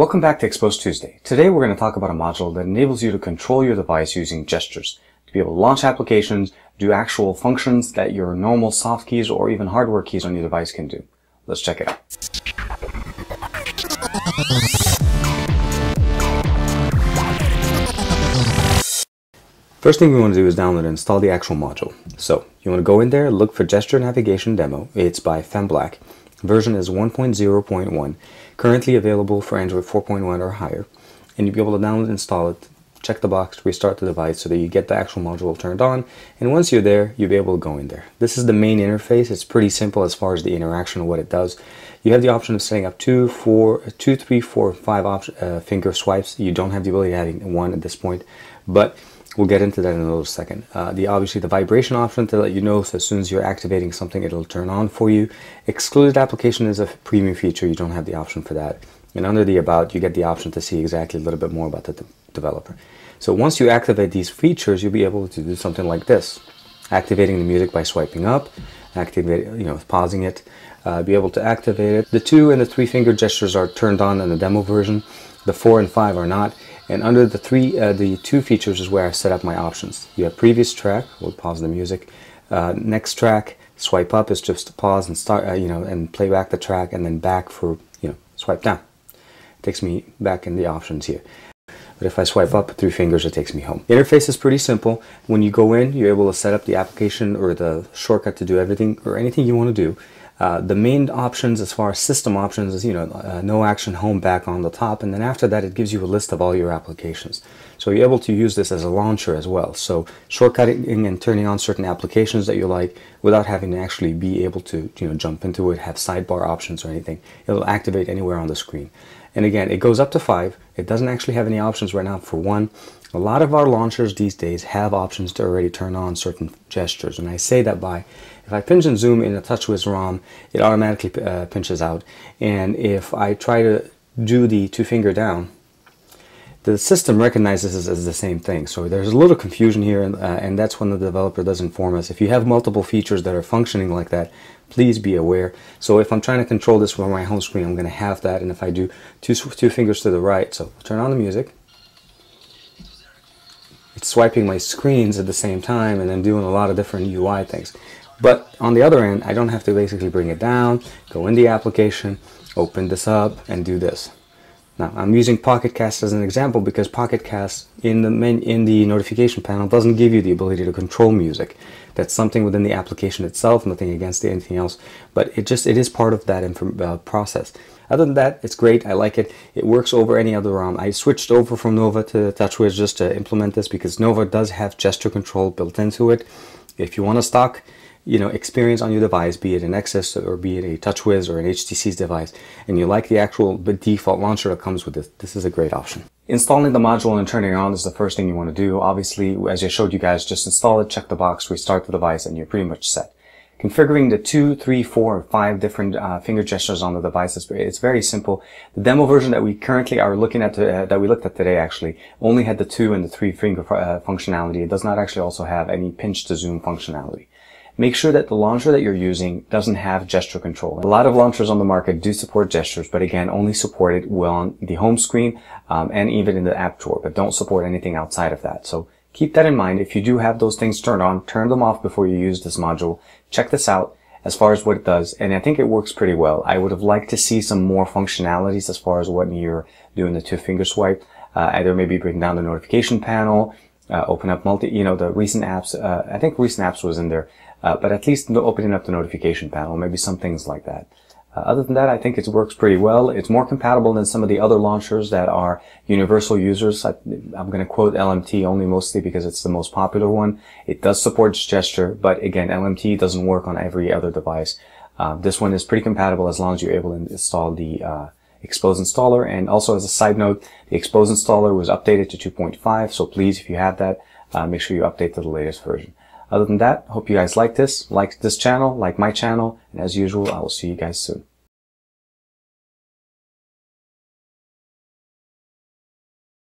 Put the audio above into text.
Welcome back to Xposed Tuesday. Today we're going to talk about a module that enables you to control your device using gestures, to be able to launch applications, do actual functions that your normal soft keys or even hardware keys on your device can do. Let's check it out. First thing we want to do is download and install the actual module. So you want to go in there, look for Gesture Navigation Demo. It's by FemBlack. Version is 1.0.1, currently available for Android 4.1 or higher, and you'll be able to download and install it, check the box, restart the device so that you get the actual module turned on, and once you're there, you'll be able to go in there. This is the main interface. It's pretty simple as far as the interaction of what it does. You have the option of setting up 2, 3, 4, 5 finger swipes. You don't have the ability of having one at this point, but we'll get into that in a little second. Obviously the vibration option to let you know, so as soon as you're activating something, it'll turn on for you. Excluded application is a premium feature. You don't have the option for that. And under the About, you get the option to see exactly a little bit more about the developer. So once you activate these features, you'll be able to do something like this. Activating the music by swiping up, pausing it, be able to activate it. The 2 and the 3 finger gestures are turned on in the demo version. The 4 and 5 are not. And under the 2 features is where I set up my options. You have previous track, we'll pause the music. Next track, swipe up is just to pause and start, and play back the track, and then back for, swipe down. It takes me back in the options here. But if I swipe up 3 fingers, it takes me home. Interface is pretty simple. When you go in, you're able to set up the application or the shortcut to do everything or anything you want to do. The main options as far as system options is, no action, home, back on the top, and then after that it gives you a list of all your applications. So you're able to use this as a launcher as well. So shortcutting and turning on certain applications that you like without having to actually be able to jump into it, have sidebar options or anything. It'll activate anywhere on the screen. And again, it goes up to 5. It doesn't actually have any options right now for 1. A lot of our launchers these days have options to already turn on certain gestures, and I say that by, if I pinch and zoom in a TouchWiz ROM, it automatically pinches out, and if I try to do the 2 finger down, the system recognizes this as the same thing. So there's a little confusion here, and that's when the developer does inform us. If you have multiple features that are functioning like that, please be aware. So if I'm trying to control this from my home screen, I'm going to have that, and if I do two fingers to the right, so turn on the music, it's swiping my screens at the same time and then doing a lot of different UI things. But on the other end, I don't have to basically bring it down, go in the application, open this up, and do this. Now, I'm using Pocket Cast as an example because Pocket Cast in the notification panel doesn't give you the ability to control music. That's something within the application itself, nothing against anything else, but it is part of that process. Other than that, it's great. I like it. It works over any other ROM. I switched over from Nova to TouchWiz just to implement this because Nova does have gesture control built into it. If you want a stock experience on your device, be it an Nexus or be it a TouchWiz or an HTC's device, and you like the actual default launcher that comes with it, this is a great option. Installing the module and turning it on is the first thing you want to do. Obviously, as I showed you guys, just install it, check the box, restart the device, and you're pretty much set. Configuring the 2, 3, 4, or 5 different finger gestures on the device it's very simple. The demo version that we currently are looking at, that we looked at today actually, only had the 2 and the 3 finger functionality. It does not actually also have any pinch to zoom functionality. Make sure that the launcher that you're using doesn't have gesture control. A lot of launchers on the market do support gestures, but again, only support it on the home screen and even in the app drawer, but don't support anything outside of that. So keep that in mind. If you do have those things turned on, turn them off before you use this module. Check this out as far as what it does, and I think it works pretty well. I would have liked to see some more functionalities as far as when you're doing the 2 finger swipe. Either maybe bring down the notification panel, open up the recent apps. I think recent apps was in there. But at least opening up the notification panel, maybe some things like that. Other than that, I think it works pretty well. It's more compatible than some of the other launchers that are universal users. I'm going to quote LMT only mostly because it's the most popular one. It does support gesture, but again, LMT doesn't work on every other device. This one is pretty compatible as long as you're able to install the Xposed installer. And also as a side note, the Xposed installer was updated to 2.5, so please, if you have that, make sure you update to the latest version. Other than that, hope you guys like this channel, like my channel, and as usual, I will see you guys soon.